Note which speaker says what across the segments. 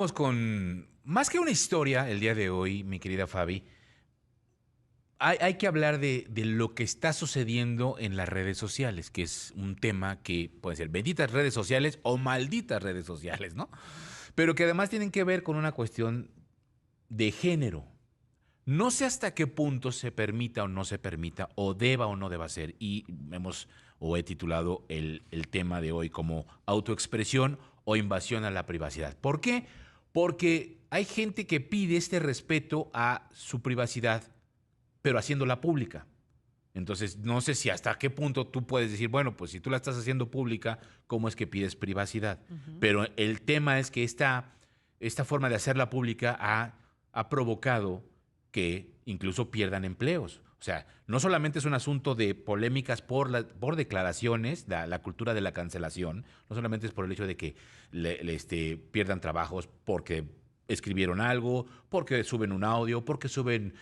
Speaker 1: Vamos con más que una historia el día de hoy, mi querida Fabi. Hay que hablar de lo que está sucediendo en las redes sociales, que es un tema que puede ser benditas redes sociales o malditas redes sociales, ¿no? Pero que además tienen que ver con una cuestión de género. No sé hasta qué punto se permita o no se permita, o deba o no deba ser, y he titulado el tema de hoy como autoexpresión o invasión a la privacidad. ¿Por qué? Porque hay gente que pide este respeto a su privacidad, pero haciéndola pública. Entonces, no sé si hasta qué punto tú puedes decir, bueno, pues si tú la estás haciendo pública, ¿cómo es que pides privacidad? Pero el tema es que esta forma de hacerla pública ha provocado que incluso pierdan empleos. O sea, no solamente es un asunto de polémicas por declaraciones, la cultura de la cancelación, no solamente es por el hecho de que pierdan trabajos porque escribieron algo, porque suben un audio, porque suben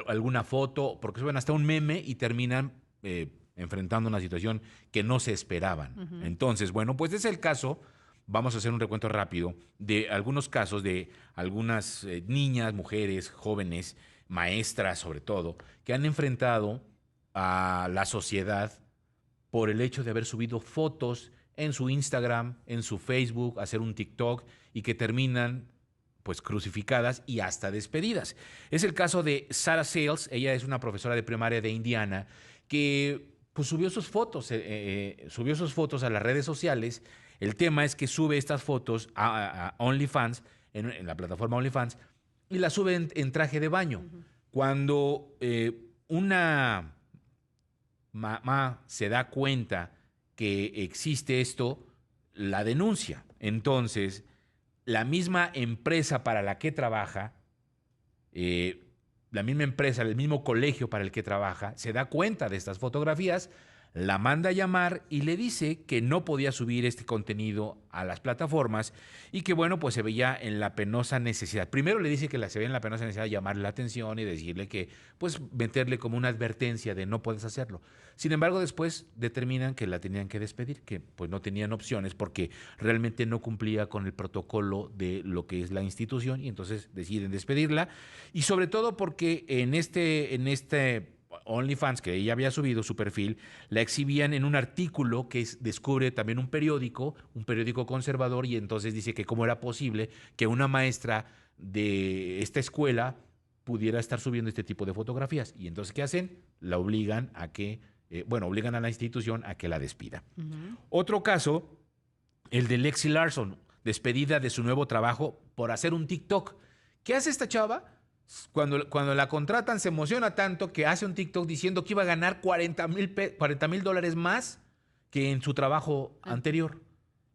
Speaker 1: alguna foto, porque suben hasta un meme y terminan enfrentando una situación que no se esperaban. Entonces, bueno, pues es el caso. Vamos a hacer un recuento rápido de algunos casos de algunas niñas, mujeres, jóvenes, maestras sobre todo, que han enfrentado a la sociedad por el hecho de haber subido fotos en su Instagram, en su Facebook, hacer un TikTok y que terminan pues crucificadas y hasta despedidas. Es el caso de Sarah Sales. Ella es una profesora de primaria de Indiana que pues subió sus fotos a las redes sociales. El tema es que sube estas fotos a OnlyFans, en la plataforma OnlyFans, y las sube en traje de baño. Cuando una mamá se da cuenta que existe esto, la denuncia. Entonces, la misma empresa para la que trabaja, eh, la misma empresa, el mismo colegio para el que trabaja, se da cuenta de estas fotografías, la manda a llamar y le dice que no podía subir este contenido a las plataformas y que, bueno, pues se veía en la penosa necesidad. Primero le dice que se veía en la penosa necesidad de llamarle la atención y decirle que, pues, meterle como una advertencia de no puedes hacerlo. Sin embargo, después determinan que la tenían que despedir, que pues no tenían opciones porque realmente no cumplía con el protocolo de lo que es la institución y entonces deciden despedirla. Y sobre todo porque en este OnlyFans que ella había subido su perfil, la exhibían en un artículo que descubre también un periódico conservador, y entonces dice que cómo era posible que una maestra de esta escuela pudiera estar subiendo este tipo de fotografías. Y entonces, ¿qué hacen? La obligan a que, obligan a la institución a que la despida. Otro caso, el de Lexi Larson, despedida de su nuevo trabajo por hacer un TikTok. ¿Qué hace esta chava? Cuando la contratan se emociona tanto que hace un TikTok diciendo que iba a ganar $40,000 más que en su trabajo anterior.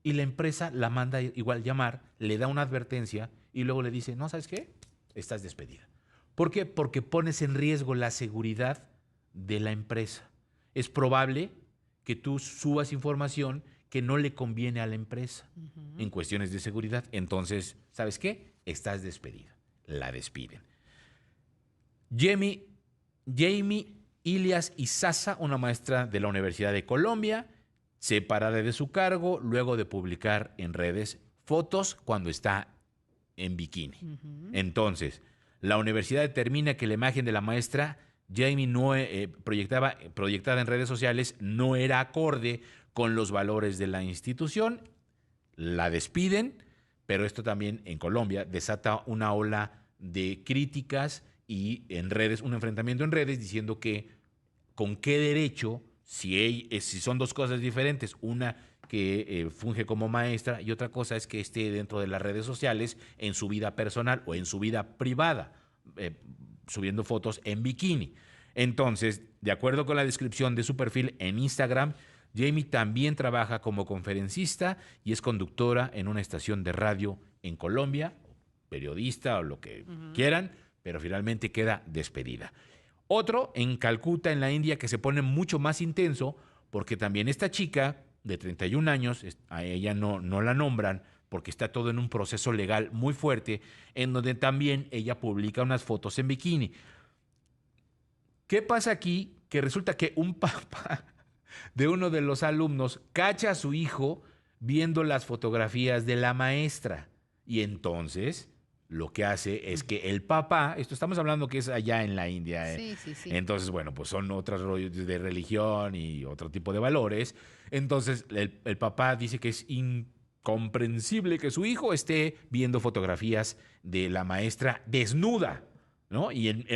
Speaker 1: Y la empresa la manda igual llamar, le da una advertencia y luego le dice, no, ¿sabes qué? Estás despedida. ¿Por qué? Porque pones en riesgo la seguridad de la empresa. Es probable que tú subas información que no le conviene a la empresa en cuestiones de seguridad. Entonces, ¿sabes qué? Estás despedida. La despiden. Jamie Ilias Izaza, una maestra de la Universidad de Colombia, separada de su cargo luego de publicar en redes fotos cuando está en bikini. Entonces, la universidad determina que la imagen de la maestra Jamie no, proyectada en redes sociales no era acorde con los valores de la institución. La despiden, pero esto también en Colombia desata una ola de críticas y en redes, un enfrentamiento en redes diciendo que con qué derecho, si son dos cosas diferentes, una que funge como maestra y otra cosa es que esté dentro de las redes sociales en su vida personal o en su vida privada, subiendo fotos en bikini. Entonces, de acuerdo con la descripción de su perfil en Instagram, Jamie también trabaja como conferencista y es conductora en una estación de radio en Colombia, periodista o lo que quieran, pero finalmente queda despedida. Otro en Calcuta, en la India, que se pone mucho más intenso, porque también esta chica de 31 años, a ella no la nombran, porque está todo en un proceso legal muy fuerte, en donde también ella publica unas fotos en bikini. ¿Qué pasa aquí? Que resulta que un papá de uno de los alumnos cacha a su hijo viendo las fotografías de la maestra. Y entonces lo que hace es que el papá, esto estamos hablando que es allá en la India,
Speaker 2: Sí, sí, sí.
Speaker 1: entonces, bueno, pues son otros rollos de religión y otro tipo de valores. Entonces, el papá dice que es incomprensible que su hijo esté viendo fotografías de la maestra desnuda, ¿no?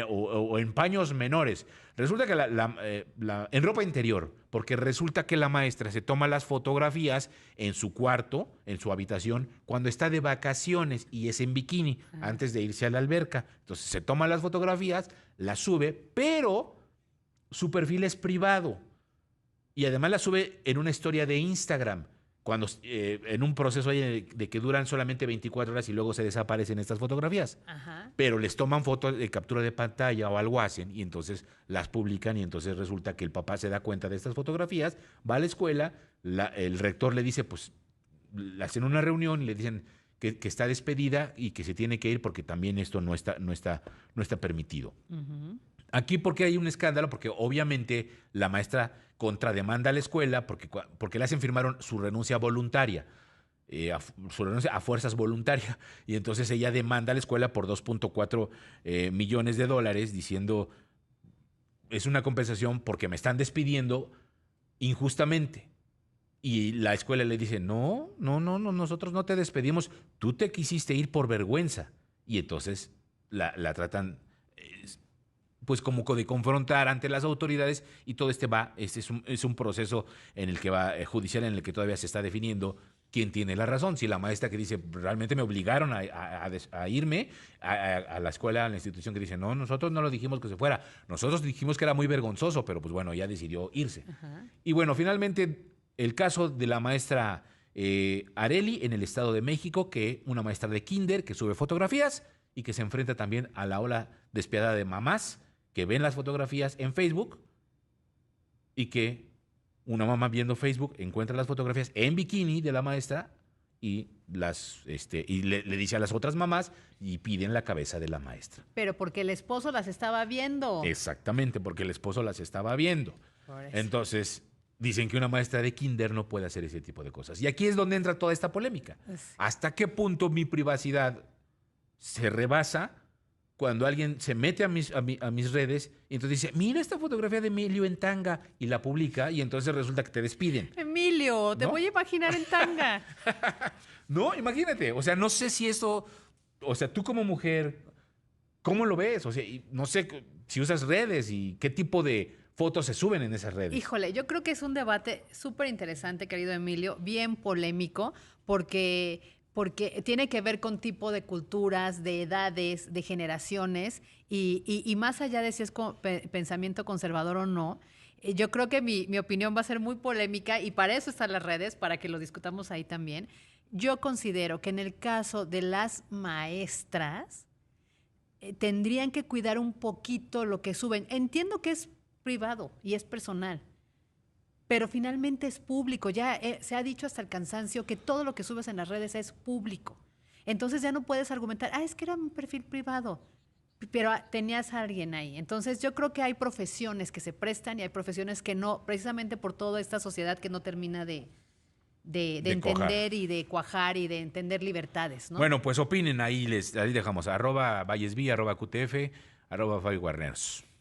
Speaker 1: O en paños menores. Resulta que en ropa interior, porque resulta que la maestra se toma las fotografías en su cuarto, en su habitación, cuando está de vacaciones y es en bikini,
Speaker 2: Ah,
Speaker 1: antes de irse a la alberca. Entonces se toma las fotografías, las sube, pero su perfil es privado. Y además la sube en una historia de Instagram, cuando en un proceso ahí de que duran solamente 24 horas y luego se desaparecen estas fotografías.
Speaker 2: ajá.
Speaker 1: Pero les toman fotos de captura de pantalla o algo hacen y entonces las publican y entonces resulta que el papá se da cuenta de estas fotografías, va a la escuela, el rector le dice, pues, le hacen una reunión y le dicen que está despedida y que se tiene que ir porque también esto no está permitido.
Speaker 2: Ujú.
Speaker 1: Aquí, ¿por qué hay un escándalo? Porque obviamente la maestra contrademanda a la escuela porque le hacen firmar su renuncia voluntaria, su renuncia a fuerzas voluntaria. Y entonces ella demanda a la escuela por 2.4 millones de dólares diciendo, es una compensación porque me están despidiendo injustamente. Y la escuela le dice, no, no, no, no, nosotros no te despedimos, tú te quisiste ir por vergüenza. Y entonces la tratan pues como de confrontar ante las autoridades y todo este es un proceso en el que va judicial en el que todavía se está definiendo quién tiene la razón. Si la maestra que dice, realmente me obligaron a irme a la escuela, a la institución que dice, no, nosotros no lo dijimos que se fuera, nosotros dijimos que era muy vergonzoso, pero pues bueno, ya decidió irse.
Speaker 2: Ajá.
Speaker 1: Y bueno, finalmente el caso de la maestra Areli en el Estado de México, que una maestra de kinder que sube fotografías y que se enfrenta también a la ola despiadada de mamás que ven las fotografías en Facebook y que una mamá viendo Facebook encuentra las fotografías en bikini de la maestra y le dice a las otras mamás y piden la cabeza de la maestra.
Speaker 2: Pero porque el esposo las estaba viendo.
Speaker 1: Exactamente, porque el esposo las estaba viendo.
Speaker 2: Por eso.
Speaker 1: Entonces, dicen que una maestra de kinder no puede hacer ese tipo de cosas. Y aquí es donde entra toda esta polémica.
Speaker 2: Sí.
Speaker 1: ¿Hasta qué punto mi privacidad se rebasa cuando alguien se mete a mis redes y entonces dice, mira esta fotografía de Emilio en tanga y la publica y entonces resulta que te despiden?
Speaker 2: Emilio, te
Speaker 1: ¿No?
Speaker 2: voy a imaginar en tanga.
Speaker 1: No, imagínate, o sea, no sé si eso, o sea, tú como mujer, ¿cómo lo ves? O sea, no sé si usas redes y qué tipo de fotos se suben en esas redes.
Speaker 2: Híjole, yo creo que es un debate súper interesante, querido Emilio, bien polémico, porque tiene que ver con tipo de culturas, de edades, de generaciones, y más allá de si es pensamiento conservador o no, yo creo que mi opinión va a ser muy polémica y para eso están las redes, para que lo discutamos ahí también. Yo considero que en el caso de las maestras, tendrían que cuidar un poquito lo que suben. Entiendo que es privado y es personal, pero finalmente es público. Ya se ha dicho hasta el cansancio que todo lo que subes en las redes es público. Entonces ya no puedes argumentar, es que era un perfil privado, pero tenías a alguien ahí. Entonces yo creo que hay profesiones que se prestan y hay profesiones que no, precisamente por toda esta sociedad que no termina de
Speaker 1: Cojar.
Speaker 2: entender y de cuajar y de entender libertades, ¿no?
Speaker 1: Bueno, pues opinen ahí, ahí dejamos, @vallesv, @qtf, @Fabi Guarneros.